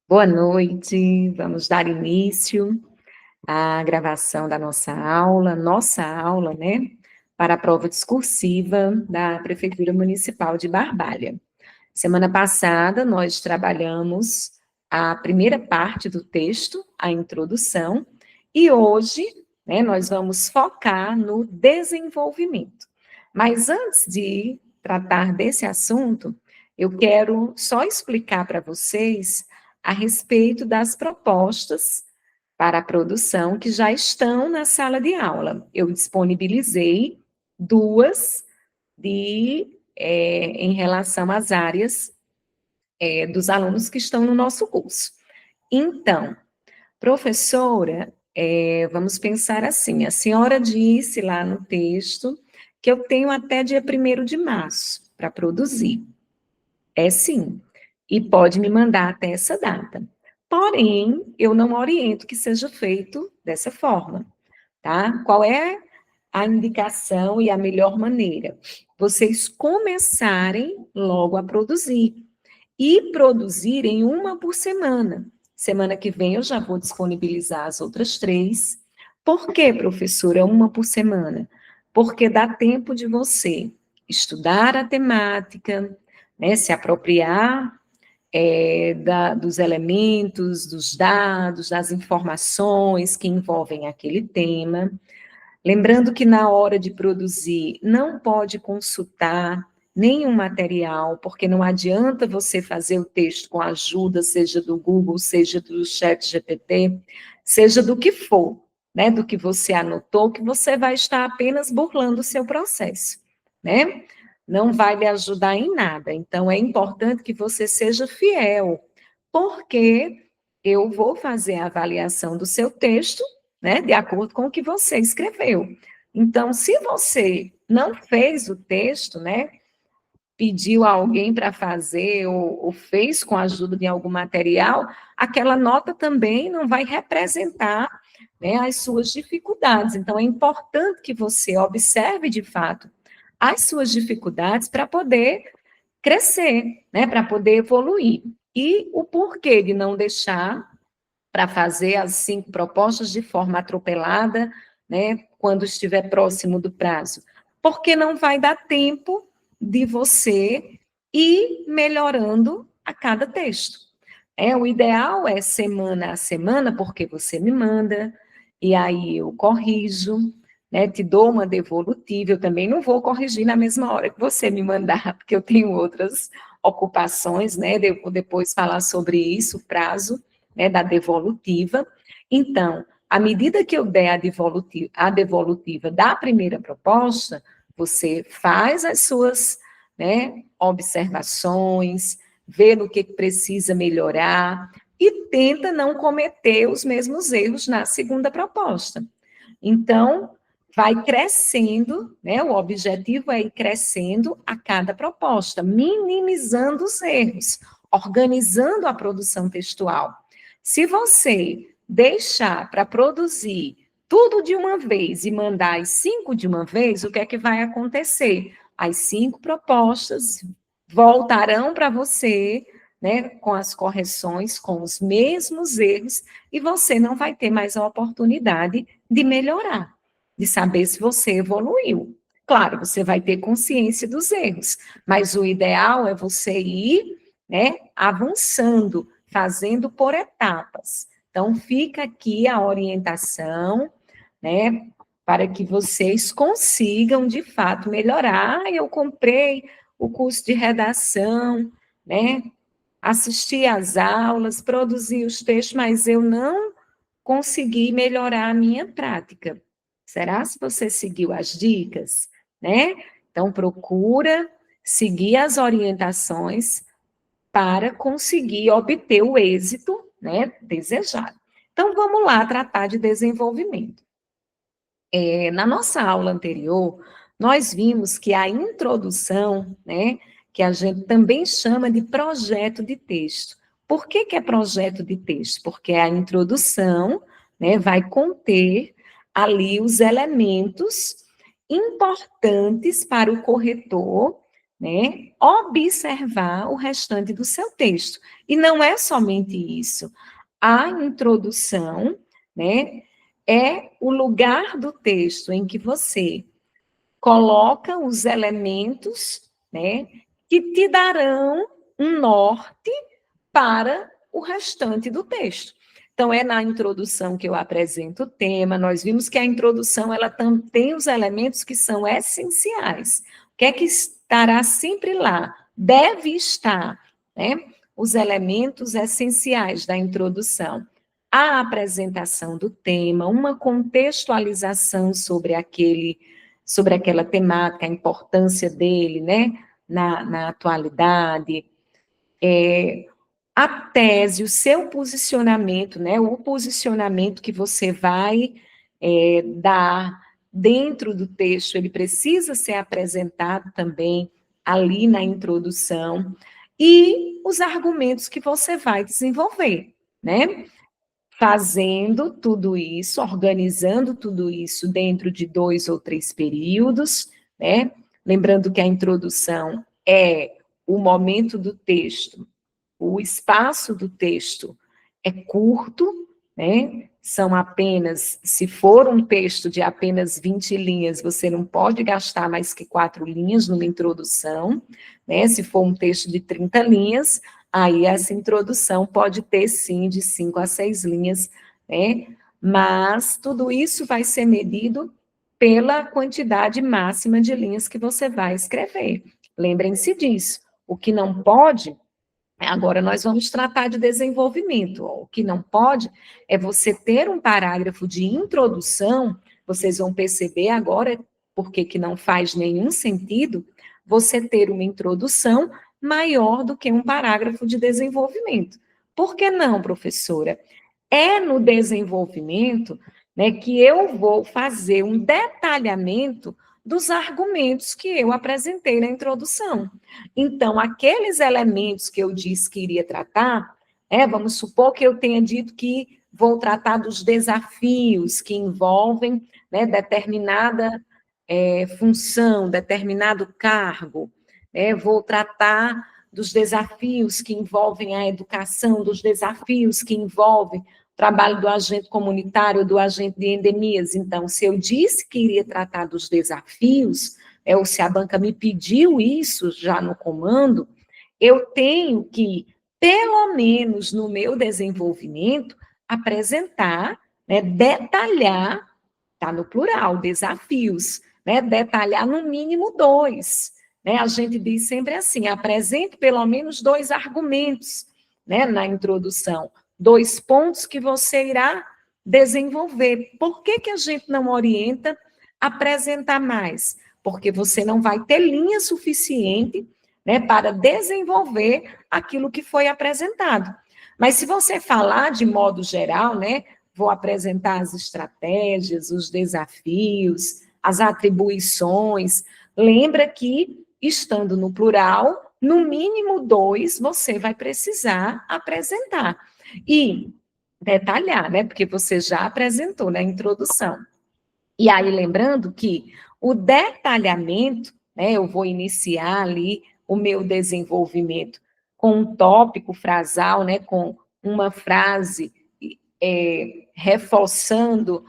Boa noite, vamos dar início à gravação da nossa aula, né, para a prova discursiva da Prefeitura Municipal de Barbalha. Semana passada, nós trabalhamos a primeira parte do texto, a introdução, e hoje, né, nós vamos focar no desenvolvimento. Mas antes de tratar desse assunto, eu quero só explicar para vocês a respeito das propostas para a produção que já estão na sala de aula. Eu disponibilizei duas em relação às áreas dos alunos que estão no nosso curso. Então, professora, vamos pensar assim, a senhora disse lá no texto que eu tenho até dia 1º de março para produzir. É sim, e pode me mandar até essa data. Porém, eu não oriento que seja feito dessa forma, tá? Qual é a indicação e a melhor maneira? Vocês começarem logo a produzir e produzirem uma por semana. Semana que vem eu já vou disponibilizar as outras 3. Por que, professora, uma por semana? Porque dá tempo de você estudar a temática, né, se apropriar dos elementos, dos dados, das informações que envolvem aquele tema. Lembrando que na hora de produzir, não pode consultar nenhum material, porque não adianta você fazer o texto com a ajuda, seja do Google, seja do ChatGPT, seja do que for, né, do que você anotou, que você vai estar apenas burlando o seu processo, né? Não vai lhe ajudar em nada. Então, é importante que você seja fiel, porque eu vou fazer a avaliação do seu texto, né, de acordo com o que você escreveu. Então, se você não fez o texto, né, pediu a alguém para fazer ou fez com a ajuda de algum material, aquela nota também não vai representar, né, as suas dificuldades. Então, é importante que você observe de fato as suas dificuldades para poder crescer, né, para poder evoluir. E o porquê de não deixar para fazer as 5 propostas de forma atropelada, né, quando estiver próximo do prazo, porque não vai dar tempo de você ir melhorando a cada texto. O ideal é semana a semana, porque você me manda, e aí eu corrijo, né, te dou uma devolutiva, eu também não vou corrigir na mesma hora que você me mandar, porque eu tenho outras ocupações, né, eu vou depois falar sobre isso, o prazo, né, da devolutiva. Então, à medida que eu der a devolutiva da primeira proposta, você faz as suas, né, observações, vê no que precisa melhorar e tenta não cometer os mesmos erros na segunda proposta. Então, vai crescendo, né? O objetivo é ir crescendo a cada proposta, minimizando os erros, organizando a produção textual. Se você deixar para produzir tudo de uma vez e mandar as 5 de uma vez, o que é que vai acontecer? As 5 propostas voltarão para você, né, com as correções, com os mesmos erros, e você não vai ter mais a oportunidade de melhorar, de saber se você evoluiu. Claro, você vai ter consciência dos erros, mas o ideal é você ir, né, avançando, fazendo por etapas. Então, fica aqui a orientação, né, para que vocês consigam, de fato, melhorar. Eu comprei o curso de redação, né, assisti às aulas, produzi os textos, mas eu não consegui melhorar a minha prática. Será se você seguiu as dicas, né? Então, procura seguir as orientações para conseguir obter o êxito, né, desejado. Então, vamos lá tratar de desenvolvimento. Na nossa aula anterior, nós vimos que a introdução, né, que a gente também chama de projeto de texto. Por que que é projeto de texto? Porque a introdução, né, vai conter ali os elementos importantes para o corretor, né, observar o restante do seu texto. E não é somente isso. A introdução, né, é o lugar do texto em que você coloca os elementos, né, que te darão um norte para o restante do texto. Então, é na introdução que eu apresento o tema. Nós vimos que a introdução ela tem os elementos que são essenciais. O que é que estará sempre lá? Deve estar, né? Os elementos essenciais da introdução. A apresentação do tema, uma contextualização sobre aquela temática, a importância dele, né? Na atualidade, a tese, o seu posicionamento, né, o posicionamento que você vai dar dentro do texto, ele precisa ser apresentado também ali na introdução, e os argumentos que você vai desenvolver, né? Fazendo tudo isso, organizando tudo isso dentro de 2 ou 3 períodos, né? Lembrando que a introdução é o momento do texto, o espaço do texto é curto, né? São apenas, se for um texto de apenas 20 linhas, você não pode gastar mais que 4 linhas numa introdução, né? Se for um texto de 30 linhas, aí essa introdução pode ter, sim, de 5 a 6 linhas, né? Mas tudo isso vai ser medido pela quantidade máxima de linhas que você vai escrever. Lembrem-se disso. O que não pode. Agora, nós vamos tratar de desenvolvimento. O que não pode é você ter um parágrafo de introdução, vocês vão perceber agora, porque que não faz nenhum sentido, você ter uma introdução maior do que um parágrafo de desenvolvimento. Por que não, professora? É no desenvolvimento, né, que eu vou fazer um detalhamento dos argumentos que eu apresentei na introdução. Então, aqueles elementos que eu disse que iria tratar, vamos supor que eu tenha dito que vou tratar dos desafios que envolvem, né, determinada função, determinado cargo, vou tratar dos desafios que envolvem a educação, dos desafios que envolvem o trabalho do agente comunitário, do agente de endemias. Então, se eu disse que iria tratar dos desafios, ou se a banca me pediu isso já no comando, eu tenho que, pelo menos no meu desenvolvimento, apresentar, né, detalhar, está no plural, desafios, né, detalhar no mínimo 2. Né? A gente diz sempre assim, apresente pelo menos 2 argumentos, né, na introdução, 2 pontos que você irá desenvolver. Por que que a gente não orienta a apresentar mais? Porque você não vai ter linha suficiente, né, para desenvolver aquilo que foi apresentado. Mas se você falar de modo geral, né, vou apresentar as estratégias, os desafios, as atribuições, lembra que, estando no plural, no mínimo 2 você vai precisar apresentar. E detalhar, né, porque você já apresentou na introdução. E aí, lembrando que o detalhamento, né, eu vou iniciar ali o meu desenvolvimento com um tópico frasal, né, com uma frase reforçando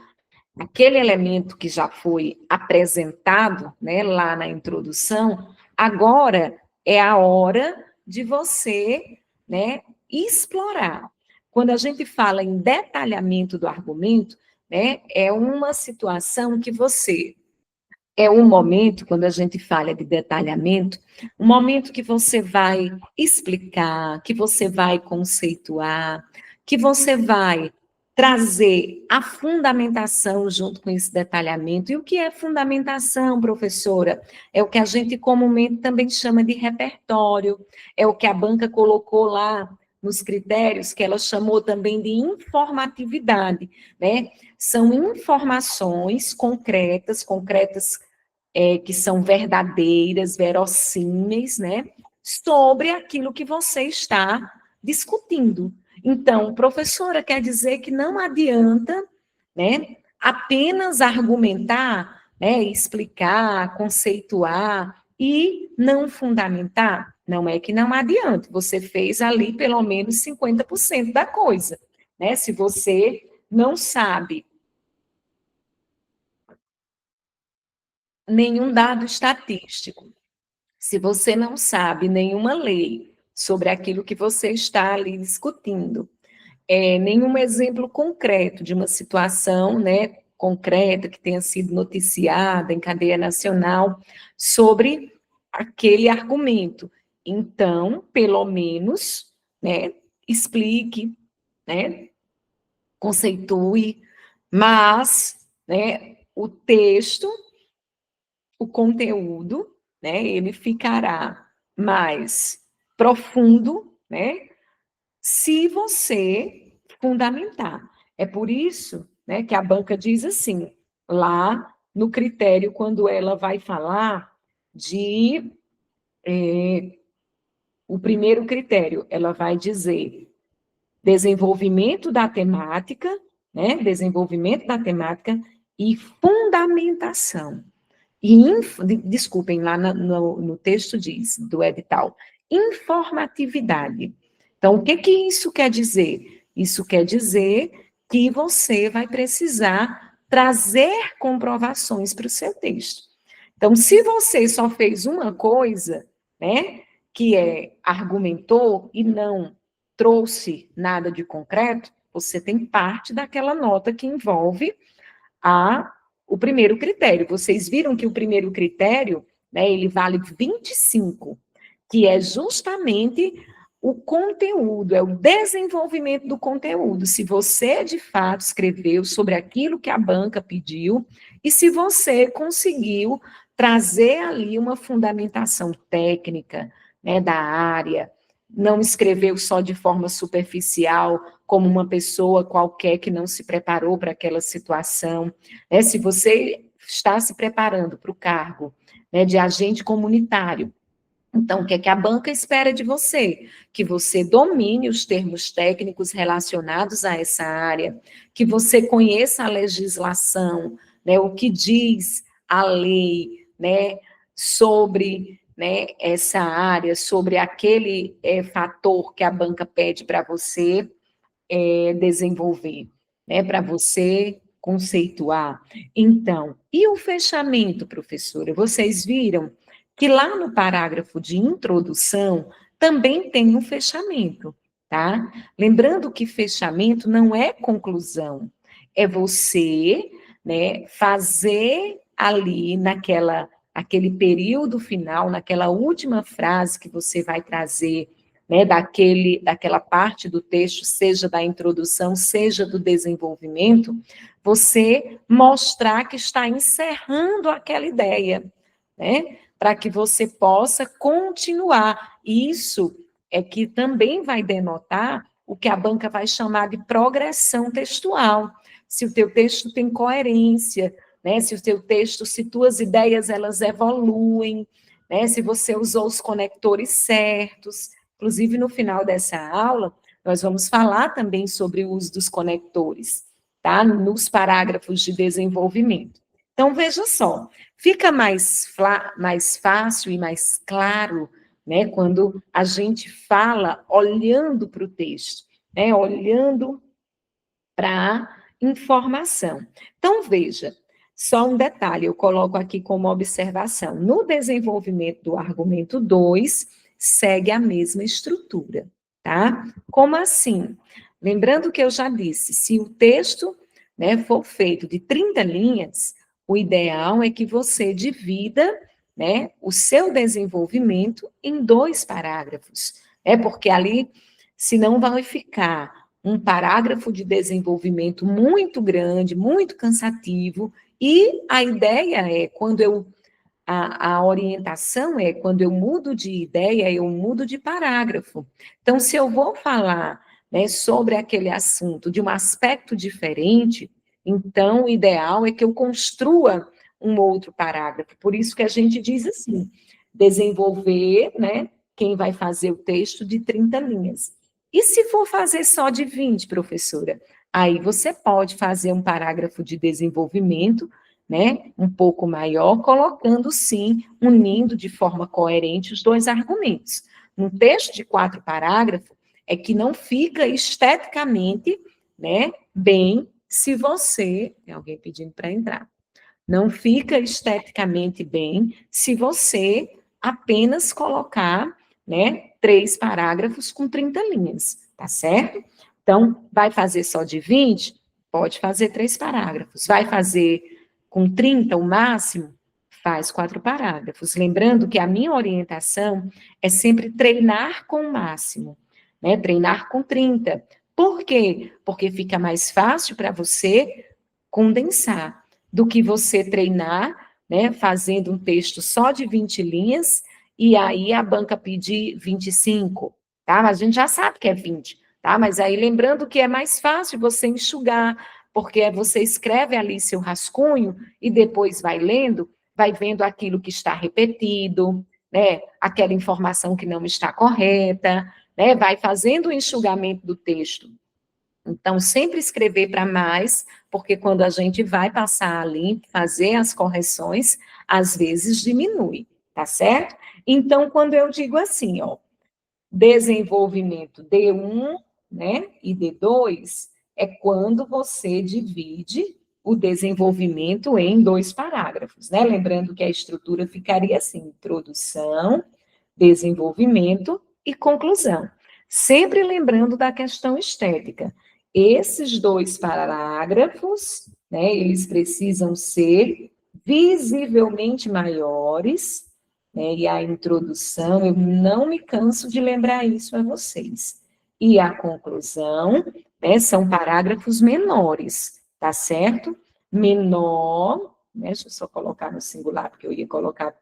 aquele elemento que já foi apresentado, né, lá na introdução. Agora é a hora de você, né, explorar. Quando a gente fala em detalhamento do argumento, né, é uma situação que você é um momento, quando a gente fala de detalhamento, um momento que você vai explicar, que você vai conceituar, que você vai trazer a fundamentação junto com esse detalhamento. E o que é fundamentação, professora? É o que a gente comumente também chama de repertório, é o que a banca colocou lá nos critérios, que ela chamou também de informatividade, né? São informações concretas que são verdadeiras, verossímeis, né, sobre aquilo que você está discutindo. Então, professora, quer dizer que não adianta, né, apenas argumentar, né, explicar, conceituar e não fundamentar, não é que não adianta, você fez ali pelo menos 50% da coisa, né? Se você não sabe nenhum dado estatístico, se você não sabe nenhuma lei sobre aquilo que você está ali discutindo, nenhum exemplo concreto de uma situação, né, concreta que tenha sido noticiada em cadeia nacional sobre aquele argumento. Então, pelo menos, né, explique, né, conceitue, mas, né, o texto, o conteúdo, né, ele ficará mais profundo, né, se você fundamentar. É por isso, né, que a banca diz assim, lá no critério, quando ela vai falar de o primeiro critério, ela vai dizer desenvolvimento da temática, né, desenvolvimento da temática e fundamentação. Desculpem, lá no texto diz, do edital, informatividade. Então, o que que isso quer dizer? Isso quer dizer que você vai precisar trazer comprovações para o seu texto. Então, se você só fez uma coisa, né, que é argumentou e não trouxe nada de concreto, você tem parte daquela nota que envolve o primeiro critério. Vocês viram que o primeiro critério, né, ele vale 25, que é justamente o conteúdo, é o desenvolvimento do conteúdo. Se você, de fato, escreveu sobre aquilo que a banca pediu e se você conseguiu trazer ali uma fundamentação técnica, né, da área, não escreveu só de forma superficial, como uma pessoa qualquer que não se preparou para aquela situação. Né? Se você está se preparando para o cargo, né, de agente comunitário, então, o que é que a banca espera de você? Que você domine os termos técnicos relacionados a essa área, que você conheça a legislação, né, o que diz a lei, né, sobre, né, essa área, sobre aquele fator que a banca pede para você desenvolver, né, para você conceituar. Então, e o fechamento, professora? Vocês viram que lá no parágrafo de introdução também tem um fechamento, tá? Lembrando que fechamento não é conclusão, é você, né, fazer ali aquele período final, naquela última frase que você vai trazer, né, daquela parte do texto, seja da introdução, seja do desenvolvimento, você mostrar que está encerrando aquela ideia, né, para que você possa continuar. Isso é que também vai denotar o que a banca vai chamar de progressão textual. Se o teu texto tem coerência, né, se o teu texto, se tuas ideias elas evoluem, né, se você usou os conectores certos. Inclusive, no final dessa aula, nós vamos falar também sobre o uso dos conectores, tá? Nos parágrafos de desenvolvimento. Então, veja só, fica mais fácil e mais claro, né, quando a gente fala olhando para o texto, né, olhando para a informação. Então, veja, só um detalhe, eu coloco aqui como observação. No desenvolvimento do argumento 2, segue a mesma estrutura, tá? Como assim? Lembrando que eu já disse, se o texto, né, for feito de 30 linhas, o ideal é que você divida, né, o seu desenvolvimento em 2 parágrafos, né? Porque ali, senão vai ficar um parágrafo de desenvolvimento muito grande, muito cansativo, e a ideia é, a orientação é, quando eu mudo de ideia, eu mudo de parágrafo. Então, se eu vou falar, né, sobre aquele assunto de um aspecto diferente, então o ideal é que eu construa um outro parágrafo. Por isso que a gente diz assim, desenvolver, né, quem vai fazer o texto de 30 linhas. E se for fazer só de 20, professora? Aí você pode fazer um parágrafo de desenvolvimento, né, um pouco maior, colocando sim, unindo de forma coerente os dois argumentos. Num texto de 4 parágrafos, é que não fica esteticamente, né, bem se você, tem alguém pedindo para entrar, não fica esteticamente bem se você apenas colocar, né, 3 parágrafos com 30 linhas, tá certo? Então, vai fazer só de 20? Pode fazer 3 parágrafos. Vai fazer com 30 o máximo? Faz 4 parágrafos. Lembrando que a minha orientação é sempre treinar com o máximo, né? Treinar com 30. Por quê? Porque fica mais fácil para você condensar do que você treinar, né, fazendo um texto só de 20 linhas, e aí a banca pedir 25, tá? A gente já sabe que é 20, tá? Mas aí lembrando que é mais fácil você enxugar, porque você escreve ali seu rascunho e depois vai lendo, vai vendo aquilo que está repetido, né? Aquela informação que não está correta, né? Vai fazendo o enxugamento do texto. Então, sempre escrever para mais, porque quando a gente vai passar ali, fazer as correções, às vezes diminui, tá certo? Então, quando eu digo assim, ó, desenvolvimento D1, né, e D2, é quando você divide o desenvolvimento em 2 parágrafos, né? Lembrando que a estrutura ficaria assim: introdução, desenvolvimento e conclusão. Sempre lembrando da questão estética. Esses 2 parágrafos, né, eles precisam ser visivelmente maiores, né, e a introdução, eu não me canso de lembrar isso a vocês. E a conclusão, né, são parágrafos menores, tá certo? Menor, né, deixa eu só colocar no singular, porque eu ia colocar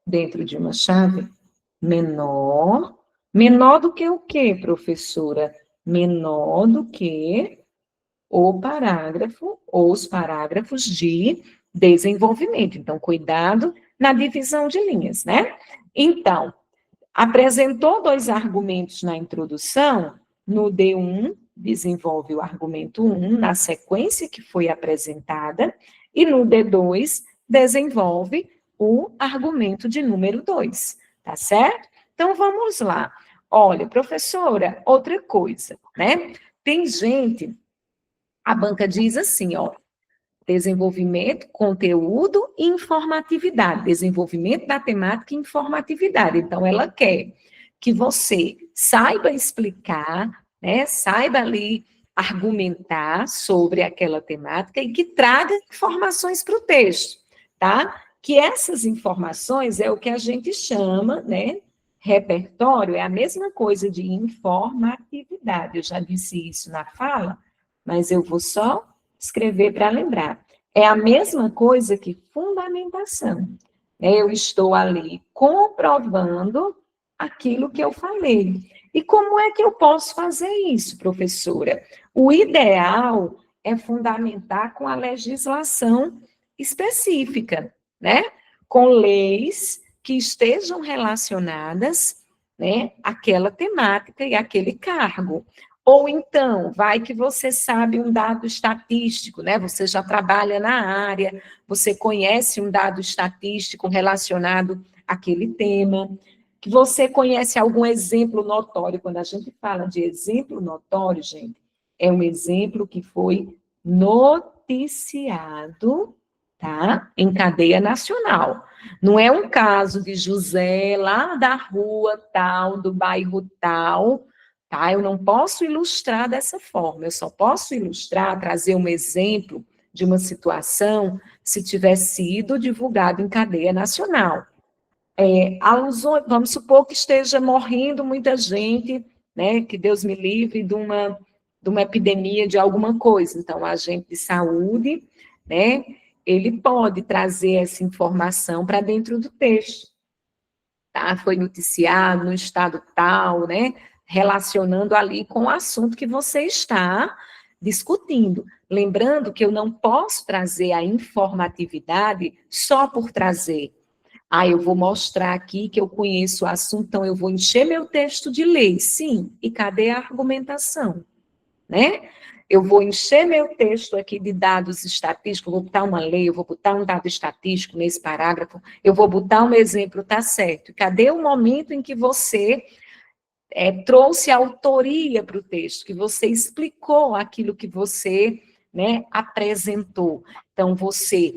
dentro de uma chave, menor. Menor do que o quê, professora? Menor do que o parágrafo ou os parágrafos de desenvolvimento. Então, cuidado na divisão de linhas, né? Então, apresentou 2 argumentos na introdução, no D1, desenvolve o argumento 1 na sequência que foi apresentada, e no D2, desenvolve o argumento de número 2, tá certo? Então, vamos lá. Olha, professora, outra coisa, né? Tem gente, a banca diz assim, ó, desenvolvimento, conteúdo e informatividade. Desenvolvimento da temática e informatividade. Então, ela quer que você saiba explicar, né, saiba ali argumentar sobre aquela temática e que traga informações para o texto, tá? Que essas informações é o que a gente chama, né, repertório, é a mesma coisa de informatividade. Eu já disse isso na fala, mas eu vou só escrever para lembrar. É a mesma coisa que fundamentação. Eu estou ali comprovando aquilo que eu falei. E como é que eu posso fazer isso, professora? O ideal é fundamentar com a legislação específica, né? Com leis que estejam relacionadas, né, àquela temática e àquele cargo. Ou então, vai que você sabe um dado estatístico, né? Você já trabalha na área, você conhece um dado estatístico relacionado àquele tema, que você conhece algum exemplo notório. Quando a gente fala de exemplo notório, gente, é um exemplo que foi noticiado, tá? Em cadeia nacional. Não é um caso de José lá da rua tal, do bairro tal, tá? Eu não posso ilustrar dessa forma, eu só posso ilustrar, trazer um exemplo de uma situação se tiver sido divulgado em cadeia nacional. Alusões, vamos supor que esteja morrendo muita gente, né? Que Deus me livre de uma epidemia de alguma coisa. Então, o agente de saúde, né? Ele pode trazer essa informação para dentro do texto, tá? Foi noticiado no estado tal, né? Relacionando ali com o assunto que você está discutindo. Lembrando que eu não posso trazer a informatividade só por trazer. Ah, eu vou mostrar aqui que eu conheço o assunto, então eu vou encher meu texto de lei. Sim, e cadê a argumentação? né? Eu vou encher meu texto aqui de dados estatísticos, vou botar uma lei, eu vou botar um dado estatístico nesse parágrafo, eu vou botar um exemplo, tá certo. Cadê o momento em que você trouxe autoria para o texto, que você explicou aquilo que você, né, apresentou? Então, você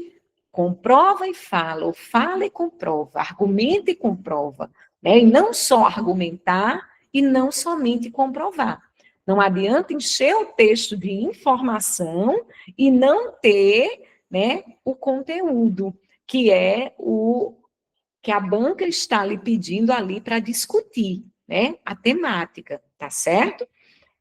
comprova e fala, ou fala e comprova, argumenta e comprova, né? E não só argumentar e não somente comprovar. Não adianta encher o texto de informação e não ter, né, o conteúdo, que é o que a banca está lhe pedindo ali para discutir, né, a temática, tá certo?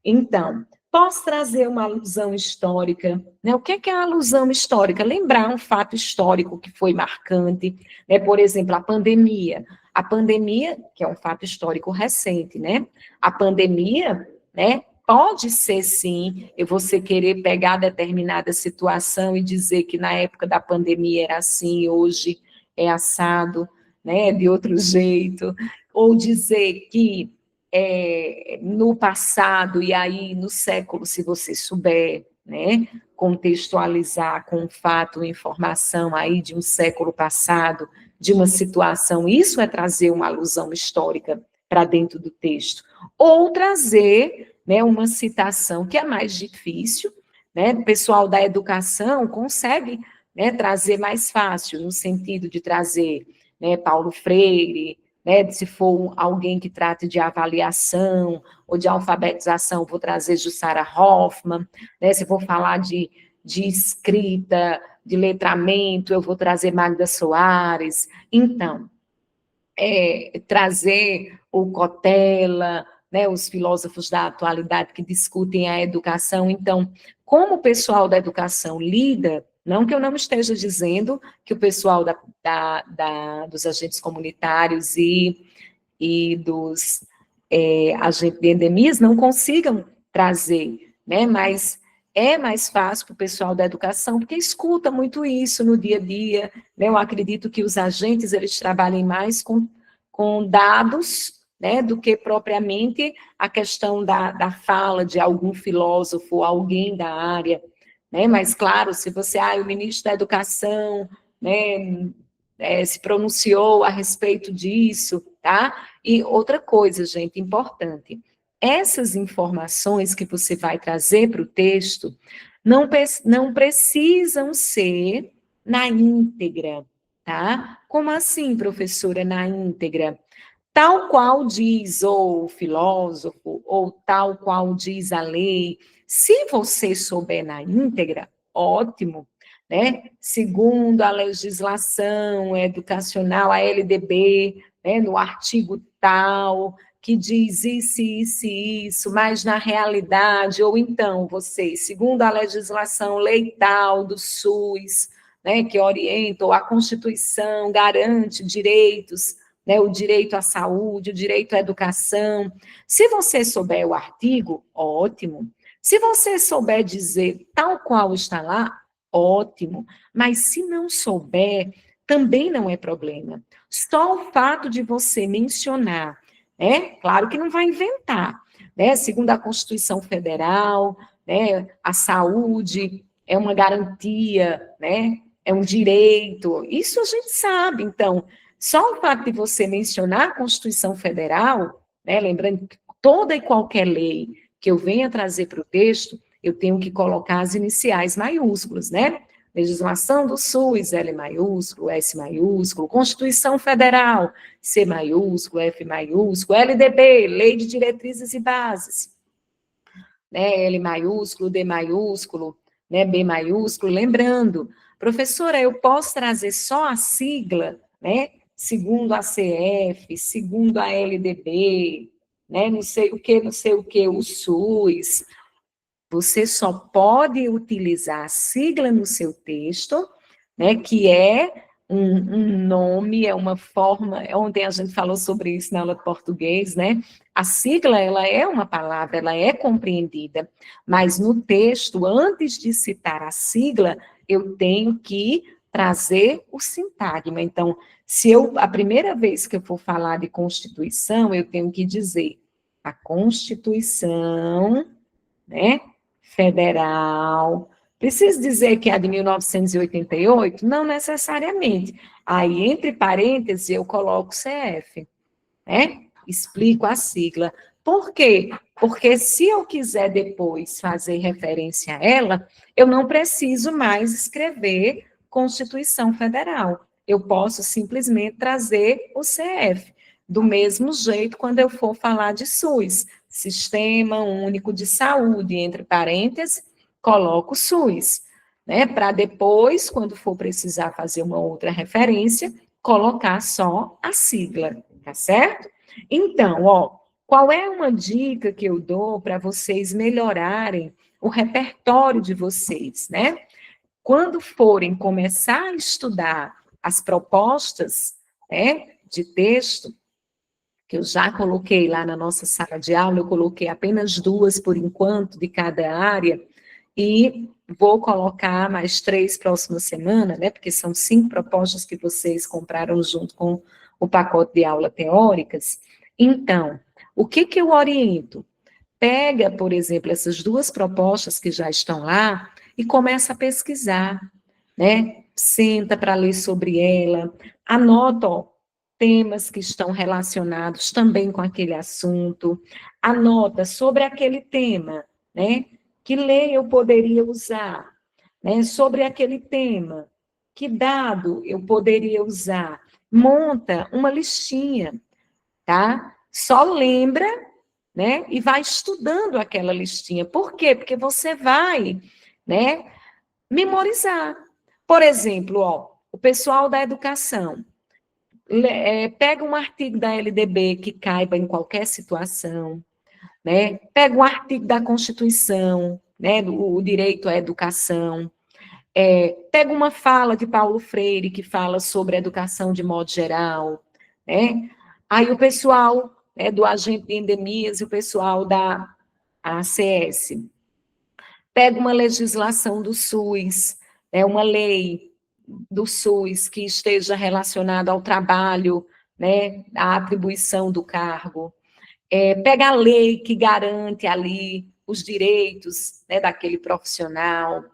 Então, posso trazer uma alusão histórica, né? O que é a alusão histórica? Lembrar um fato histórico que foi marcante, né? Por exemplo, a pandemia. A pandemia, que é um fato histórico recente, né? A pandemia, né? Pode ser, sim, você querer pegar determinada situação e dizer que na época da pandemia era assim, hoje é assado, né? De outro jeito. Ou dizer que no passado, e aí no século, se você souber, né, contextualizar com um fato, informação aí de um século passado, de uma situação, isso é trazer uma alusão histórica para dentro do texto. Ou trazer, né, uma citação que é mais difícil, né, o pessoal da educação consegue, né, trazer mais fácil, no sentido de trazer, né, Paulo Freire, né, se for alguém que trate de avaliação ou de alfabetização, vou trazer Jussara Hoffmann, né, se for falar de escrita, de letramento, eu vou trazer Magda Soares. Então, trazer o Cortella, né, os filósofos da atualidade que discutem a educação. Então, como o pessoal da educação lida, não que eu não esteja dizendo que o pessoal dos agentes comunitários e dos agentes de endemias não consigam trazer, né, mas é mais fácil para o pessoal da educação, porque escuta muito isso no dia a dia, né? Eu acredito que os agentes, eles trabalhem mais com dados, né, do que propriamente a questão da fala de algum filósofo, alguém da área, né? Mas, claro, se você, o ministro da Educação, né, se pronunciou a respeito disso, tá? E outra coisa, gente, importante, essas informações que você vai trazer para o texto não precisam ser na íntegra, tá? Como assim, professora, na íntegra? Tal qual diz ou o filósofo, ou tal qual diz a lei, se você souber na íntegra, ótimo, né? Segundo a legislação educacional, a LDB, né, no artigo tal, que diz isso, mas na realidade, ou então você, segundo a legislação lei tal do SUS, né, que orienta, ou a Constituição garante direitos, né, o direito à saúde, o direito à educação. Se você souber o artigo, ótimo. Se você souber dizer tal qual está lá, ótimo. Mas se não souber, também não é problema. Só o fato de você mencionar, né? Claro que não vai inventar, né? Segundo a Constituição Federal, né, a saúde é uma garantia, né? É um direito. Isso a gente sabe. Então, só o fato de você mencionar a Constituição Federal, né, lembrando que toda e qualquer lei que eu venha trazer para o texto, eu tenho que colocar as iniciais maiúsculas, né? Legislação do SUS, L maiúsculo, S maiúsculo, Constituição Federal, C maiúsculo, F maiúsculo, LDB, Lei de Diretrizes e Bases, né? L maiúsculo, D maiúsculo, né? B maiúsculo. Lembrando, professora, eu posso trazer só a sigla, né? Segundo a CF, segundo a LDB, né? Não sei o que, o SUS. Você só pode utilizar a sigla no seu texto, né, que é um nome, é uma forma, ontem a gente falou sobre isso na aula de português, né? A sigla, ela é uma palavra, ela é compreendida, mas no texto, antes de citar a sigla, eu tenho que trazer o sintagma. Então, a primeira vez que eu for falar de Constituição, eu tenho que dizer a Constituição, né? federal. Preciso dizer que é a de 1988? Não necessariamente. Aí, entre parênteses, eu coloco CF, né? Explico a sigla. Por quê? Porque se eu quiser depois fazer referência a ela, eu não preciso mais escrever Constituição Federal. Eu posso simplesmente trazer o CF. Do mesmo jeito, quando eu for falar de SUS, Sistema Único de Saúde, entre parênteses, coloco SUS, né? Para depois, quando for precisar fazer uma outra referência, colocar só a sigla, tá certo? Então, ó, qual é uma dica que eu dou para vocês melhorarem o repertório de vocês, né? Quando forem começar a estudar as propostas, né, de texto, que eu já coloquei lá na nossa sala de aula, eu coloquei apenas 2 por enquanto de cada área, e vou colocar mais 3 próxima semana, né, porque são 5 propostas que vocês compraram junto com o pacote de aula teóricas. Então, o que que eu oriento? Pega, por exemplo, essas 2 propostas que já estão lá e começa a pesquisar, né? Senta para ler sobre ela, anota, ó, temas que estão relacionados também com aquele assunto, anota sobre aquele tema, né? Que lei eu poderia usar, né? Sobre aquele tema, que dado eu poderia usar? Monta uma listinha, tá? Só lembra, né? E vai estudando aquela listinha. Por quê? Porque você vai, né, memorizar. Por exemplo, ó, o pessoal da educação pega um artigo da LDB que caiba em qualquer situação, né? Pega um artigo da Constituição, né? O direito à educação. Pega uma fala de Paulo Freire que fala sobre a educação de modo geral, né? Aí o pessoal, né, do agente de endemias e o pessoal da ACS pega uma legislação do SUS, uma lei do SUS que esteja relacionada ao trabalho, né, à atribuição do cargo. Pega a lei que garante ali os direitos, né, daquele profissional.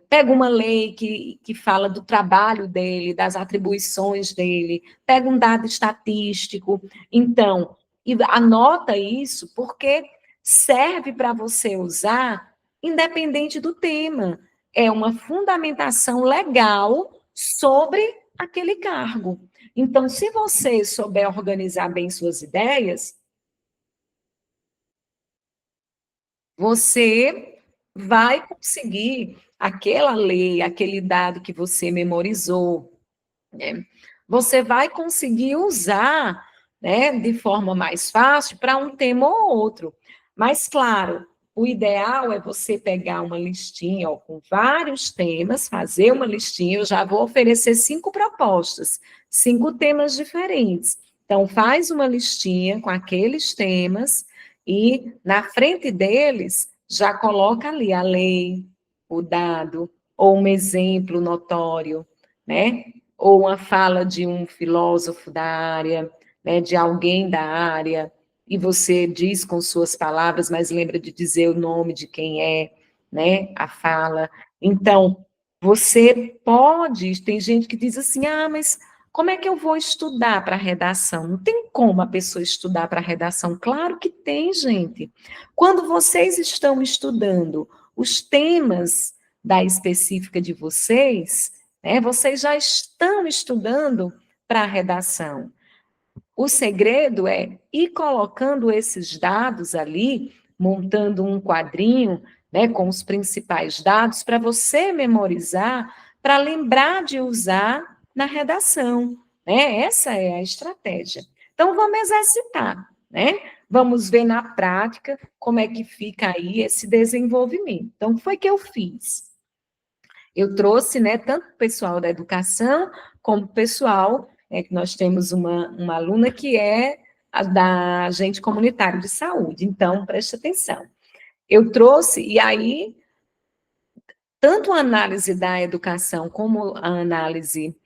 Pega uma lei que fala do trabalho dele, das atribuições dele, pega um dado estatístico. Então, e anota isso, porque serve para você usar, independente do tema. É uma fundamentação legal sobre aquele cargo. Então, se você souber organizar bem suas ideias, você vai conseguir aquela lei, aquele dado que você memorizou, né? Você vai conseguir usar, né, de forma mais fácil para um tema ou outro. Mas, claro, o ideal é você pegar uma listinha, ó, com vários temas, fazer uma listinha. Eu já vou oferecer 5 propostas, 5 temas diferentes. Então, faz uma listinha com aqueles temas e, na frente deles, já coloca ali a lei, o dado, ou um exemplo notório, né? Ou uma fala de um filósofo da área, né, de alguém da área, e você diz com suas palavras, mas lembra de dizer o nome de quem é, né, a fala. Então, você pode, tem gente que diz assim, mas como é que eu vou estudar para redação? Não tem como a pessoa estudar para redação. Claro que tem, gente. Quando vocês estão estudando os temas da específica de vocês, né, vocês já estão estudando para a redação. O segredo é ir colocando esses dados ali, montando um quadrinho, né, com os principais dados, para você memorizar, para lembrar de usar na redação, né? Essa é a estratégia. Então, vamos exercitar, né? Vamos ver na prática como é que fica aí esse desenvolvimento. Então, foi que eu fiz. Eu trouxe, né, tanto o pessoal da educação, como o pessoal, que nós temos uma aluna que é a da agente comunitário de saúde, então, preste atenção. Eu trouxe, e aí, tanto a análise da educação, como a análise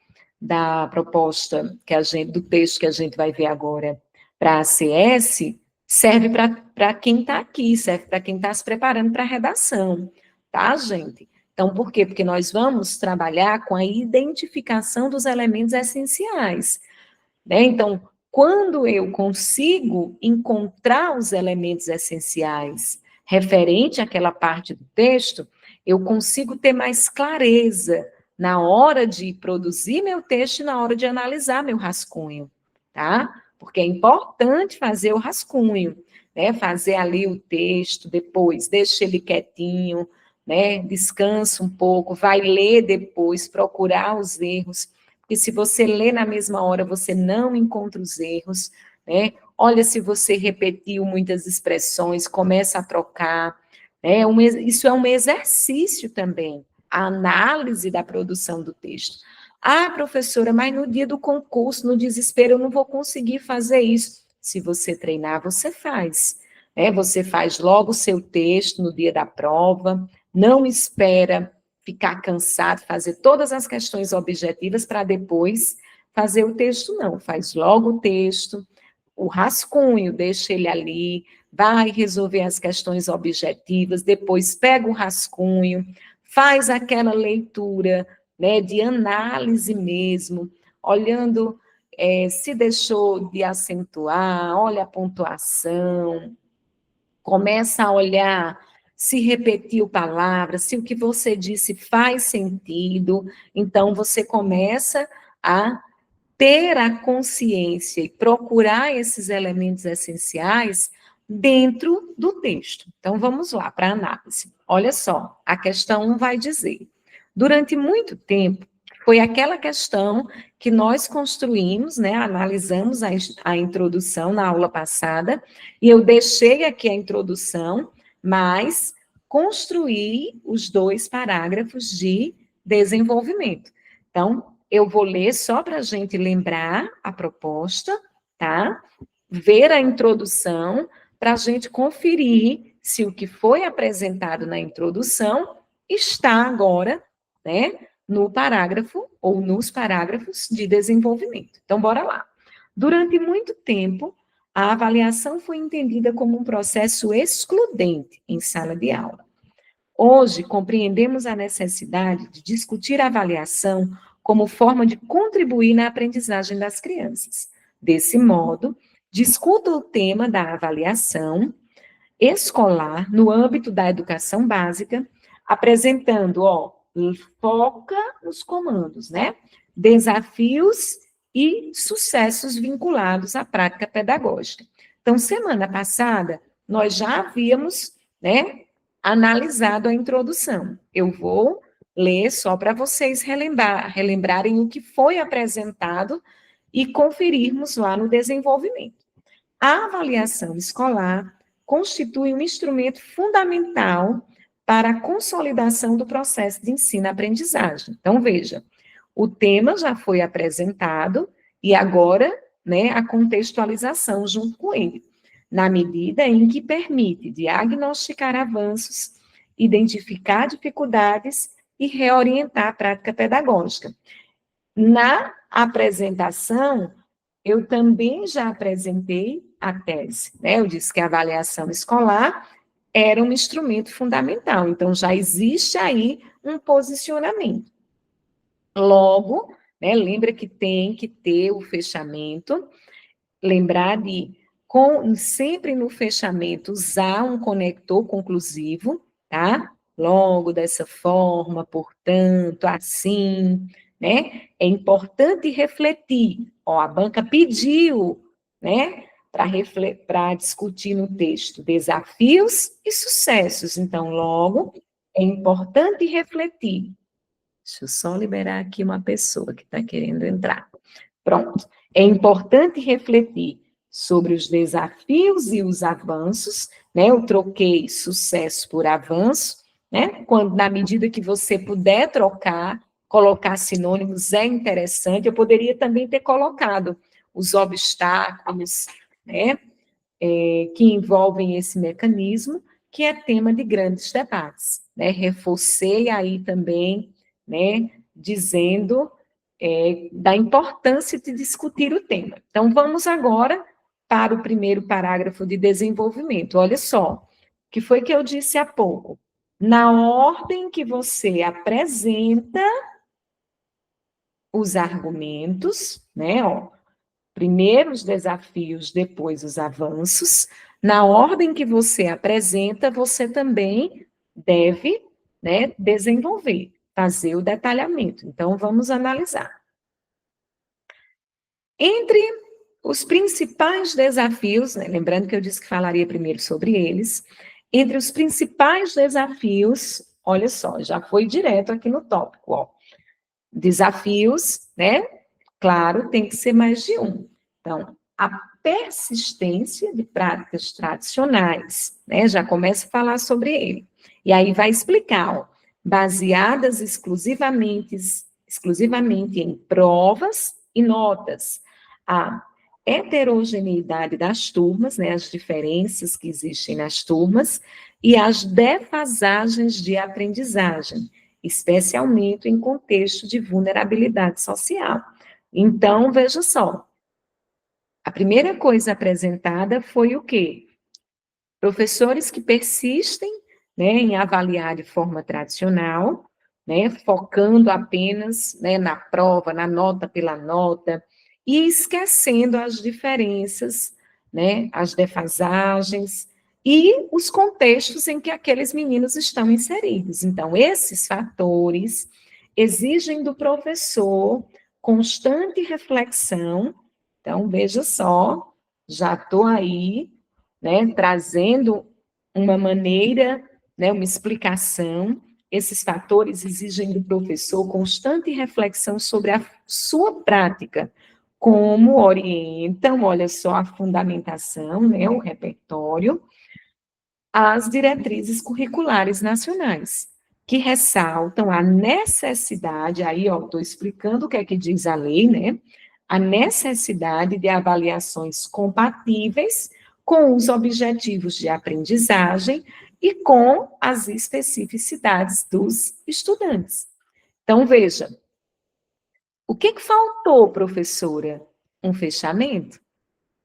da proposta, que a gente, do texto que a gente vai ver agora, para a ACS, serve para quem está aqui, serve para quem está se preparando para a redação, tá, gente? Então, por quê? Porque nós vamos trabalhar com a identificação dos elementos essenciais, né? Então, quando eu consigo encontrar os elementos essenciais referente àquela parte do texto, eu consigo ter mais clareza na hora de produzir meu texto e na hora de analisar meu rascunho, tá? Porque é importante fazer o rascunho, né? Fazer ali o texto, depois deixa ele quietinho, né? Descansa um pouco, vai ler depois, procurar os erros, porque se você lê na mesma hora, você não encontra os erros, né? Olha se você repetiu muitas expressões, começa a trocar, né? Isso é um exercício também, a análise da produção do texto. Ah, professora, mas no dia do concurso, no desespero, eu não vou conseguir fazer isso. Se você treinar, você faz. Né? Você faz logo o seu texto no dia da prova, não espera ficar cansado, fazer todas as questões objetivas para depois fazer o texto, não. Faz logo o texto, o rascunho, deixa ele ali, vai resolver as questões objetivas, depois pega o rascunho, faz aquela leitura, né, de análise mesmo, olhando se deixou de acentuar, olha a pontuação, começa a olhar se repetiu palavras, se o que você disse faz sentido, então você começa a ter a consciência e procurar esses elementos essenciais dentro do texto. Então, vamos lá para a análise. Olha só, a questão 1 vai dizer: durante muito tempo, foi aquela questão que nós construímos, né, analisamos a introdução na aula passada, e eu deixei aqui a introdução, mas construí os 2 parágrafos de desenvolvimento. Então, eu vou ler só para a gente lembrar a proposta, tá? Ver a introdução, para a gente conferir se o que foi apresentado na introdução está agora, né, no parágrafo ou nos parágrafos de desenvolvimento. Então, bora lá. Durante muito tempo, a avaliação foi entendida como um processo excludente em sala de aula. Hoje, compreendemos a necessidade de discutir a avaliação como forma de contribuir na aprendizagem das crianças. Desse modo, discuta o tema da avaliação escolar no âmbito da educação básica, apresentando, foca nos comandos, né? Desafios e sucessos vinculados à prática pedagógica. Então, semana passada, nós já havíamos, né, analisado a introdução. Eu vou ler só para vocês relembrarem o que foi apresentado e conferirmos lá no desenvolvimento. A avaliação escolar constitui um instrumento fundamental para a consolidação do processo de ensino-aprendizagem. Então, veja, o tema já foi apresentado e agora, né, a contextualização junto com ele, na medida em que permite diagnosticar avanços, identificar dificuldades e reorientar a prática pedagógica. Na apresentação, eu também já apresentei a tese, né? Eu disse que a avaliação escolar era um instrumento fundamental, então já existe aí um posicionamento. Logo, né, lembra que tem que ter o fechamento, lembrar de, sempre no fechamento, usar um conector conclusivo, tá? Logo, dessa forma, portanto, assim, né? É importante refletir. Ó, a banca pediu, né? Para discutir no texto desafios e sucessos. Então, logo, é importante refletir. Deixa eu só liberar aqui uma pessoa que está querendo entrar. Pronto. É importante refletir sobre os desafios e os avanços, né? Eu troquei sucesso por avanço, né? Quando, na medida que você puder trocar, colocar sinônimos é interessante. Eu poderia também ter colocado os obstáculos, né? Que envolvem esse mecanismo, que é tema de grandes debates, né? Reforcei aí também, né? Dizendo da importância de discutir o tema. Então, vamos agora para o primeiro parágrafo de desenvolvimento. Olha só, o que foi que eu disse há pouco? Na ordem que você apresenta os argumentos, né? Ó, primeiro os desafios, depois os avanços. Na ordem que você apresenta, você também deve, né, desenvolver, fazer o detalhamento. Então, vamos analisar. Entre os principais desafios, né, lembrando que eu disse que falaria primeiro sobre eles, entre os principais desafios, olha só, já foi direto aqui no tópico, ó. Desafios, né? Claro, tem que ser mais de um. Então, a persistência de práticas tradicionais, né? Já começa a falar sobre ele. E aí vai explicar, ó, baseadas exclusivamente em provas e notas, a heterogeneidade das turmas, né? As diferenças que existem nas turmas e as defasagens de aprendizagem, especialmente em contexto de vulnerabilidade social. Então, veja só, a primeira coisa apresentada foi o quê? Professores que persistem, né, em avaliar de forma tradicional, né, focando apenas, né, na prova, na nota pela nota, e esquecendo as diferenças, né, as defasagens e os contextos em que aqueles meninos estão inseridos. Então, esses fatores exigem do professor constante reflexão. Então, veja só, já estou aí, né, trazendo uma maneira, né, uma explicação. Esses fatores exigem do professor constante reflexão sobre a sua prática, como orientam, olha só, a fundamentação, né, o repertório, as diretrizes curriculares nacionais, que ressaltam a necessidade, aí, ó, estou explicando o que é que diz a lei, né, a necessidade de avaliações compatíveis com os objetivos de aprendizagem e com as especificidades dos estudantes. Então, veja, o que faltou, professora? Um fechamento,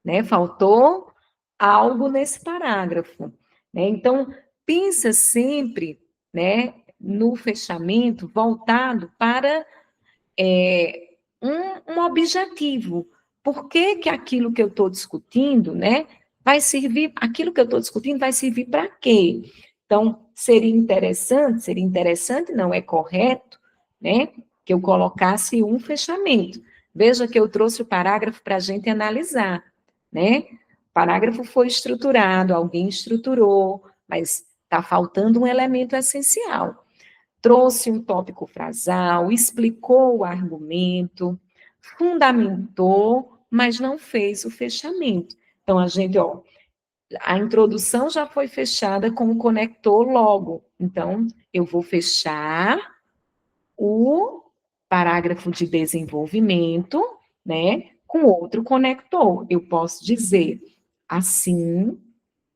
né? Faltou algo nesse parágrafo, né? Então, pensa sempre, né, no fechamento voltado para um objetivo. Por que que aquilo que eu estou discutindo, né, vai servir, aquilo que eu estou discutindo vai servir para quê? Então, seria interessante, não é correto, né, que eu colocasse um fechamento. Veja que eu trouxe o parágrafo para a gente analisar, né? O parágrafo foi estruturado, alguém estruturou, mas está faltando um elemento essencial. Trouxe um tópico frasal, explicou o argumento, fundamentou, mas não fez o fechamento. Então, a gente, ó, a introdução já foi fechada com o conector logo. Então, eu vou fechar o parágrafo de desenvolvimento, né, com outro conector. Eu posso dizer assim,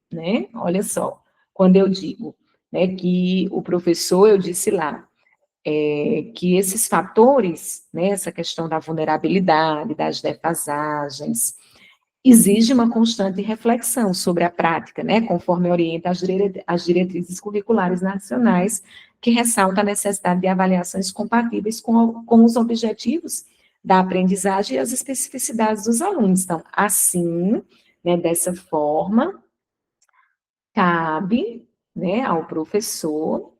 né? Olha só, quando eu digo, né, que o professor, eu disse lá, que esses fatores, né, essa questão da vulnerabilidade, das defasagens, exige uma constante reflexão sobre a prática, né, conforme orienta as diretrizes curriculares nacionais, que ressalta a necessidade de avaliações compatíveis com os objetivos da aprendizagem e as especificidades dos alunos. Então, assim, né, dessa forma, cabe, né, ao professor,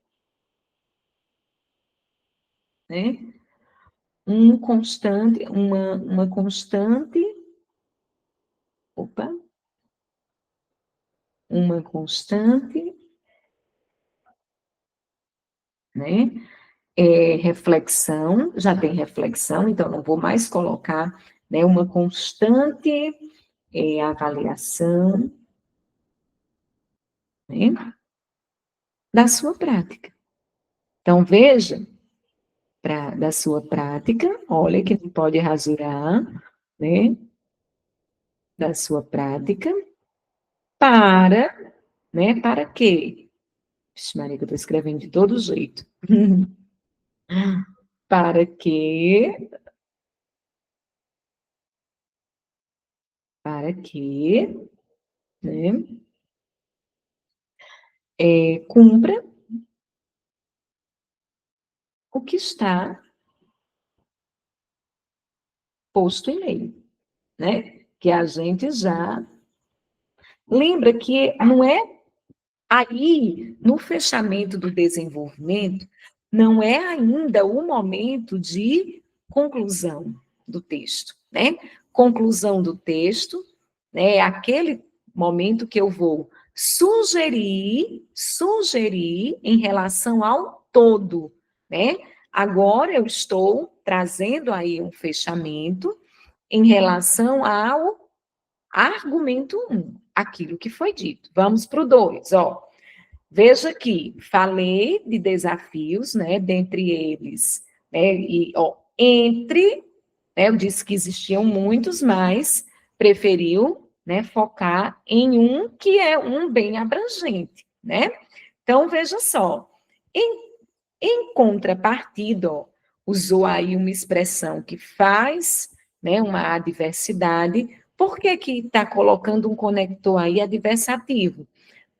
né, uma constante, opa, uma constante, né, reflexão, já tem reflexão, então não vou mais colocar, né, uma constante avaliação, né, da sua prática. Então, veja, da sua prática, olha que não pode rasurar, né, da sua prática, para, né, para quê? Vixe, Maria, que eu estou escrevendo de todo jeito. Para que para que, né, cumpra o que está posto em lei, né? Que a gente já lembra que não é aí, no fechamento do desenvolvimento, não é ainda o momento de conclusão do texto, né? Conclusão do texto, né? É aquele momento que eu vou sugerir em relação ao todo, né? Agora eu estou trazendo aí um fechamento em relação ao argumento um, aquilo que foi dito. Vamos para o 2, ó. Veja que falei de desafios, né, dentre eles, né, e, ó, né, eu disse que existiam muitos, mas preferiu, né, focar em um que é um bem abrangente, né? Então, veja só, em contrapartida, ó, usou aí uma expressão que faz, né, uma adversidade. Por que que está colocando um conector aí adversativo?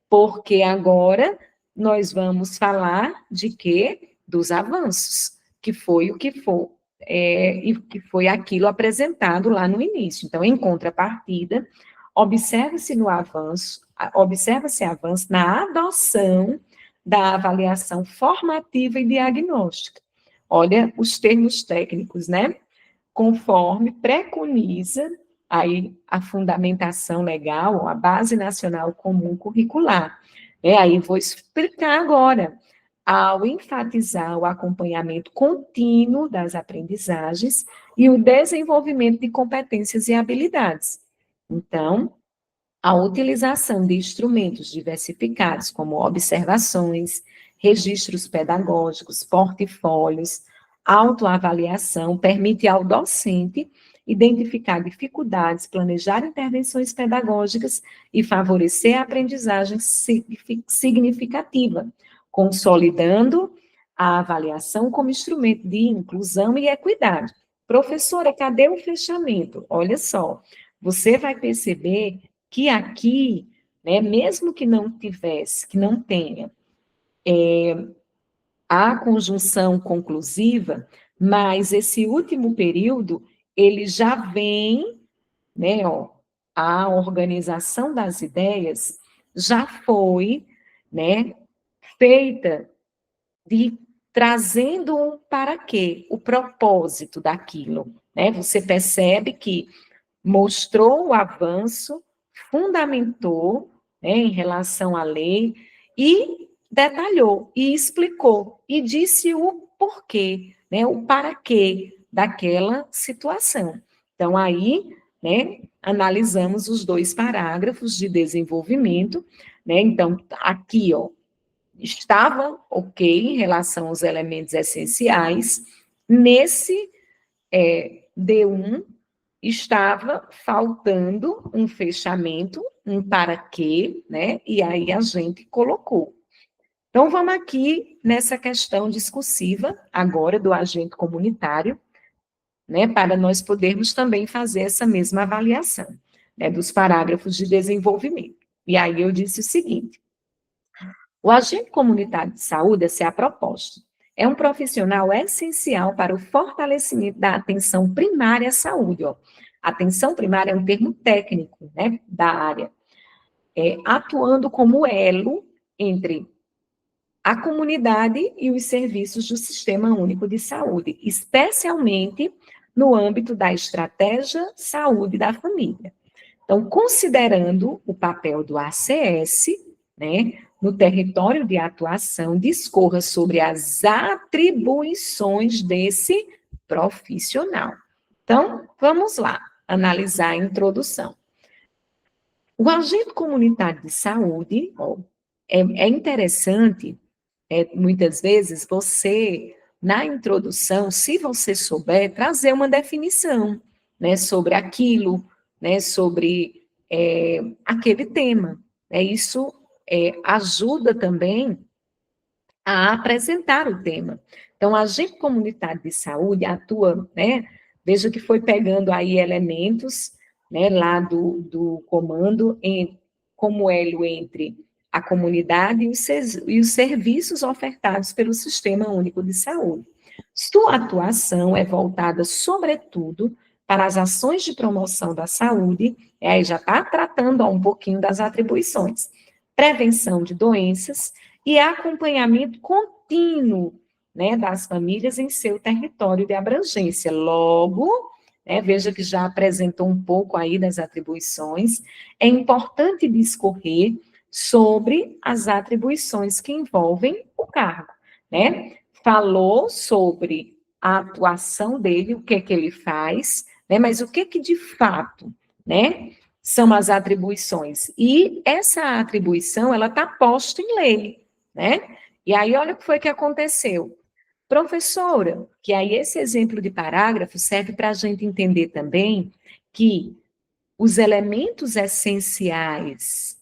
Porque agora nós vamos falar de quê? Dos avanços, que foi o que foi, e que foi aquilo apresentado lá no início. Então, em contrapartida, observa-se avanço na adoção da avaliação formativa e diagnóstica. Olha os termos técnicos, né? Conforme preconiza aí a fundamentação legal, a Base Nacional Comum Curricular. Aí vou explicar agora. Ao enfatizar o acompanhamento contínuo das aprendizagens e o desenvolvimento de competências e habilidades. Então, a utilização de instrumentos diversificados, como observações, registros pedagógicos, portfólios, autoavaliação, permite ao docente identificar dificuldades, planejar intervenções pedagógicas e favorecer a aprendizagem significativa, consolidando a avaliação como instrumento de inclusão e equidade. Professora, cadê o fechamento? Olha só, você vai perceber que aqui, né, mesmo que não tivesse, que não tenha a conjunção conclusiva, mas esse último período, ele já vem, né, ó, a organização das ideias já foi, né, feita de trazendo um para quê? O propósito daquilo, né? Você percebe que mostrou o avanço, fundamentou, né, em relação à lei e detalhou e explicou e disse o porquê, né, o para quê daquela situação. Então aí, né, analisamos os dois parágrafos de desenvolvimento, né? Então aqui, ó, estava ok em relação aos elementos essenciais. Nesse D1 estava faltando um fechamento, um para quê, né? E aí a gente colocou. Então, vamos aqui nessa questão discursiva, agora, do agente comunitário, né? Para nós podermos também fazer essa mesma avaliação, né? Dos parágrafos de desenvolvimento. E aí eu disse o seguinte: o agente comunitário de saúde, essa é a proposta, é um profissional essencial para o fortalecimento da atenção primária à saúde. Ó. Atenção primária é um termo técnico, né, da área, atuando como elo entre a comunidade e os serviços do Sistema Único de Saúde, especialmente no âmbito da estratégia saúde da família. Então, considerando o papel do ACS, né, no território de atuação, discorra sobre as atribuições desse profissional. Então, vamos lá, analisar a introdução. O agente comunitário de saúde, ó, é interessante, muitas vezes, você, na introdução, se você souber, trazer uma definição, né, sobre aquilo, né, sobre aquele tema. Isso ajuda também a apresentar o tema. Então, a agente comunitário de saúde atua, né, veja que foi pegando aí elementos, né, lá do comando, como elo entre a comunidade e os serviços ofertados pelo Sistema Único de Saúde. Sua atuação é voltada, sobretudo, para as ações de promoção da saúde, e aí já está tratando um pouquinho das atribuições, prevenção de doenças e acompanhamento contínuo, né, das famílias em seu território de abrangência. Logo, né, veja que já apresentou um pouco aí das atribuições, é importante discorrer sobre as atribuições que envolvem o cargo, né? Falou sobre a atuação dele, o que é que ele faz, né? Mas o que é que de fato, né, são as atribuições? E essa atribuição, ela está posta em lei, né? E aí, olha o que foi que aconteceu. Professora, que aí esse exemplo de parágrafo serve para a gente entender também que os elementos essenciais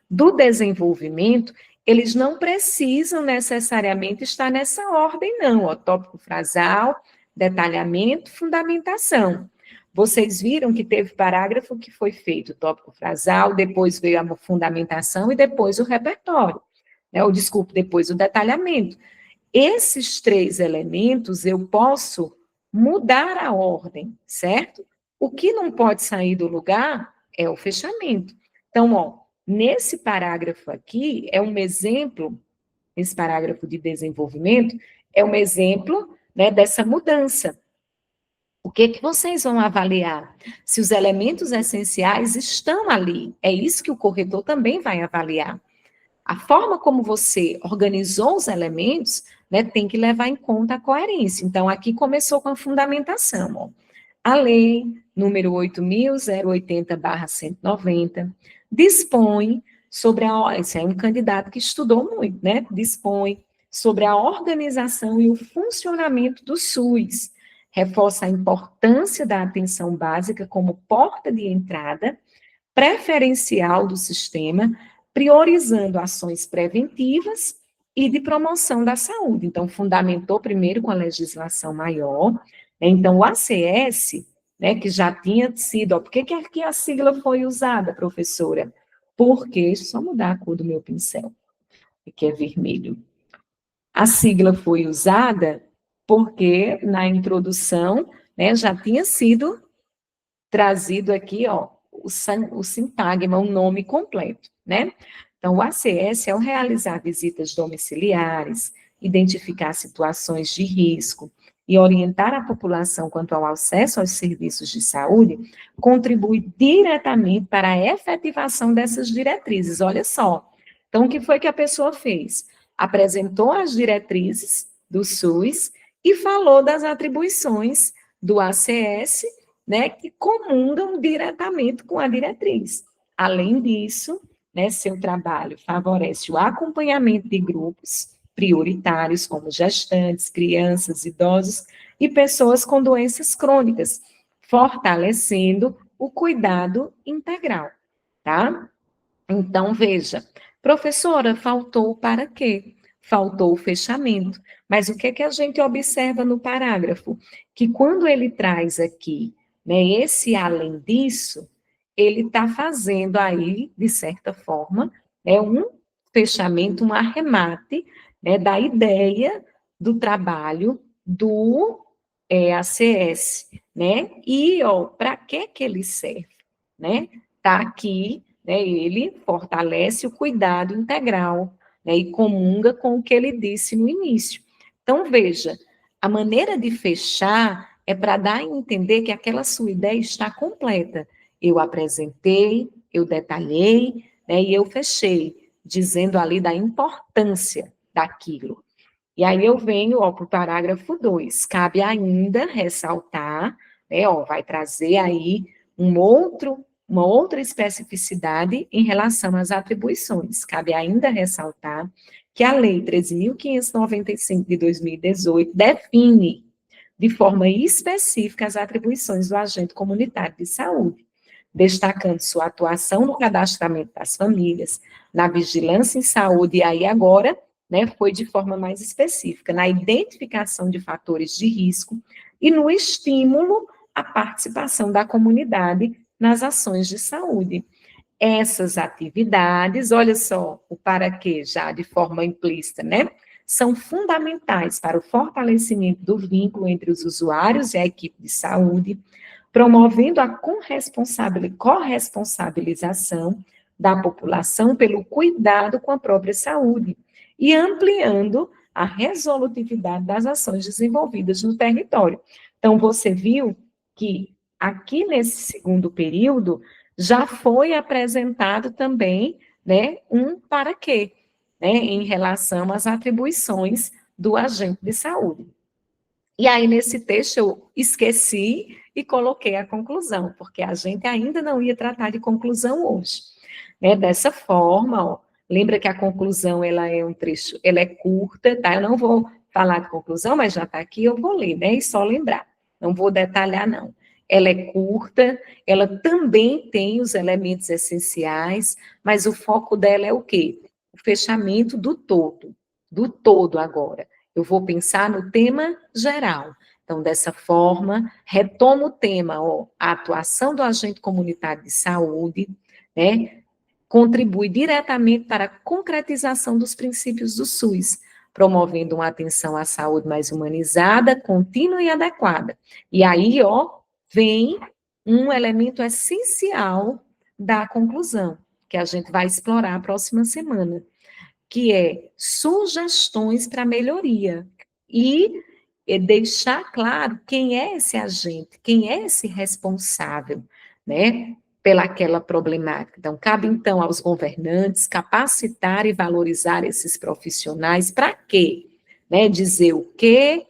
do desenvolvimento, eles não precisam necessariamente estar nessa ordem, não, ó, tópico frasal, detalhamento, fundamentação. Vocês viram que teve parágrafo que foi feito tópico frasal, depois veio a fundamentação e depois o repertório, né, ou desculpe, depois o detalhamento. Esses três elementos eu posso mudar a ordem, certo? O que não pode sair do lugar é o fechamento. Então, ó, nesse parágrafo aqui, é um exemplo, esse parágrafo de desenvolvimento, é um exemplo, né, dessa mudança. O que que vocês vão avaliar? Se os elementos essenciais estão ali. É isso que o corretor também vai avaliar. A forma como você organizou os elementos, né, tem que levar em conta a coerência. Então, aqui começou com a fundamentação, ó. A lei número 8.080/190 dispõe sobre esse é um candidato que estudou muito, né? Dispõe sobre a organização e o funcionamento do SUS, reforça a importância da atenção básica como porta de entrada preferencial do sistema, priorizando ações preventivas e de promoção da saúde. Então, fundamentou primeiro com a legislação maior, né? Então, o ACS, né, que já tinha sido, ó, por que aqui a sigla foi usada, professora? Porque, deixa eu só mudar a cor do meu pincel, que é vermelho. A sigla foi usada porque, na introdução, né, já tinha sido trazido aqui, ó, o sintagma, o nome completo, né? Então, o ACS é o realizar visitas domiciliares, identificar situações de risco e orientar a população quanto ao acesso aos serviços de saúde, contribui diretamente para a efetivação dessas diretrizes. Olha só. Então, o que foi que a pessoa fez? Apresentou as diretrizes do SUS e falou das atribuições do ACS, né, que comungam diretamente com a diretriz. Além disso, né, seu trabalho favorece o acompanhamento de grupos prioritários, como gestantes, crianças, idosos e pessoas com doenças crônicas, fortalecendo o cuidado integral, tá? Então, veja, professora, faltou para quê? Faltou o fechamento. Mas o que é que a gente observa no parágrafo? Que quando ele traz aqui, né, esse além disso, ele está fazendo aí, de certa forma, um fechamento, um arremate, né, da ideia do trabalho do ACS, né? E, ó, para que ele serve, né? Está aqui, né, ele fortalece o cuidado integral, né, e comunga com o que ele disse no início. Então, veja, a maneira de fechar é para dar a entender que aquela sua ideia está completa. Eu apresentei, eu detalhei, né, e eu fechei, dizendo ali da importância daquilo. E aí eu venho para o parágrafo 2. Cabe ainda ressaltar, né, vai trazer aí uma outra especificidade em relação às atribuições. Cabe ainda ressaltar que a Lei 13.595 de 2018 define de forma específica as atribuições do agente comunitário de saúde, destacando sua atuação no cadastramento das famílias, na vigilância em saúde, e aí agora, né, foi de forma mais específica, na identificação de fatores de risco e no estímulo, a participação da comunidade nas ações de saúde. Essas atividades, olha só, o para quê, já de forma implícita, né? São fundamentais para o fortalecimento do vínculo entre os usuários e a equipe de saúde, promovendo a corresponsabilização da população pelo cuidado com a própria saúde e ampliando a resolutividade das ações desenvolvidas no território. Então, você viu que aqui nesse segundo período já foi apresentado também, né, um para quê, né, em relação às atribuições do agente de saúde. E aí, nesse texto, eu esqueci e coloquei a conclusão, porque a gente ainda não ia tratar de conclusão hoje. Né? Dessa forma, ó, lembra que a conclusão, ela é um trecho, ela é curta, tá? Eu não vou falar de conclusão, mas já está aqui, eu vou ler, né? E só lembrar, não vou detalhar, não. Ela é curta, ela também tem os elementos essenciais, mas o foco dela é o quê? O fechamento do todo agora. Eu vou pensar no tema geral. Então, dessa forma, retomo o tema, ó, a atuação do agente comunitário de saúde, né, contribui diretamente para a concretização dos princípios do SUS, promovendo uma atenção à saúde mais humanizada, contínua e adequada. E aí, ó, vem um elemento essencial da conclusão, que a gente vai explorar a próxima semana, que é sugestões para melhoria e deixar claro quem é esse agente, quem é esse responsável, né, pelaquela problemática. Então, cabe então aos governantes capacitar e valorizar esses profissionais para quê? Né, dizer o quê,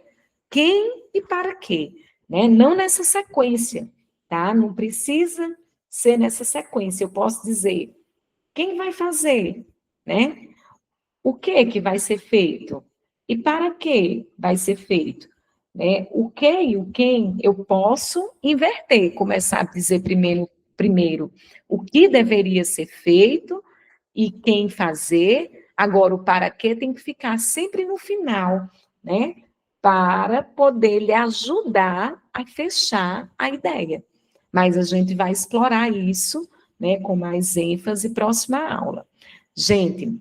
quem e para quê, né? Não nessa sequência, tá? Não precisa ser nessa sequência. Eu posso dizer quem vai fazer, né? O que vai ser feito? E para que vai ser feito? Né? O que e o quem eu posso inverter, começar a dizer primeiro o que deveria ser feito e quem fazer, agora o para que tem que ficar sempre no final, né? Para poder lhe ajudar a fechar a ideia. Mas a gente vai explorar isso, né, com mais ênfase próxima aula. Gente,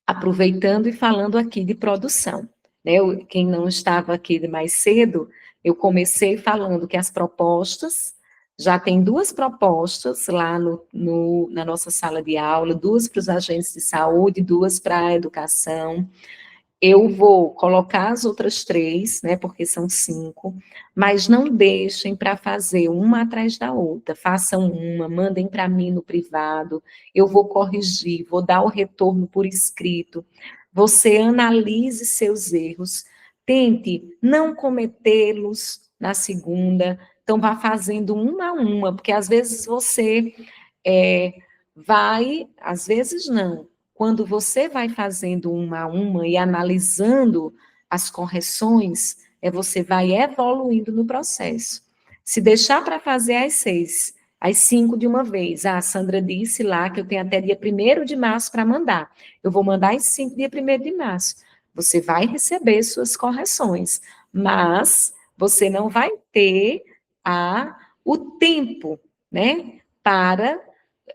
aproveitando e falando aqui de produção. Né? Quem não estava aqui de mais cedo, eu comecei falando que as propostas, já tem duas propostas lá na nossa sala de aula, duas para os agentes de saúde, duas para a educação. Eu vou colocar as outras três, né, porque são 5, mas não deixem para fazer uma atrás da outra. Façam uma, mandem para mim no privado, eu vou corrigir, vou dar o retorno por escrito. Você analise seus erros, tente não cometê-los na segunda, então vá fazendo uma a uma, porque às vezes você vai, às vezes não, quando você vai fazendo uma a uma e analisando as correções, você vai evoluindo no processo. Se deixar para fazer às 6, às 5 de uma vez, a Sandra disse lá que eu tenho até dia 1º de março para mandar. Eu vou mandar às 5, dia 1º de março. Você vai receber suas correções, mas você não vai ter o tempo, né, para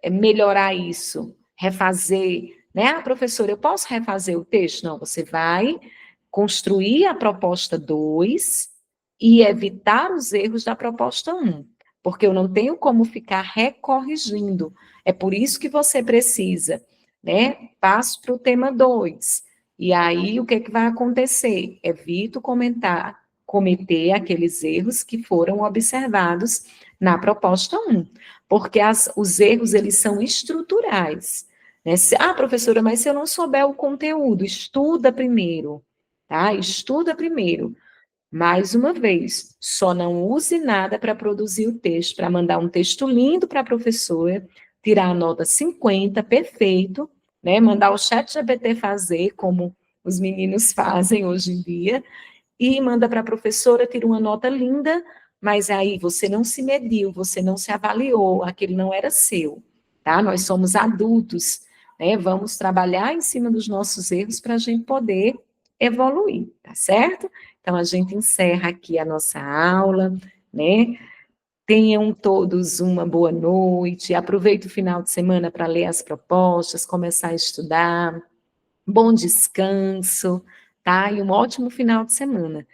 melhorar isso, refazer, né? Ah, professora, eu posso refazer o texto? Não, você vai construir a proposta 2 e evitar os erros da proposta 1, porque eu não tenho como ficar recorrigindo. É por isso que você precisa, né? Passo para o tema 2. E aí, o que vai acontecer? Evito cometer aqueles erros que foram observados na proposta 1, porque os erros, eles são estruturais. Né? Professora, mas se eu não souber o conteúdo, estuda primeiro, tá? Estuda primeiro. Mais uma vez, só não use nada para produzir o texto, para mandar um texto lindo para a professora, tirar a nota 50, perfeito, né? Mandar o ChatGPT fazer, como os meninos fazem hoje em dia, e manda para a professora, tira uma nota linda, mas aí você não se mediu, você não se avaliou, aquele não era seu, tá? Nós somos adultos, né? Vamos trabalhar em cima dos nossos erros para a gente poder evoluir, tá certo? Então, a gente encerra aqui a nossa aula, né? Tenham todos uma boa noite, aproveite o final de semana para ler as propostas, começar a estudar, bom descanso, tá? E um ótimo final de semana.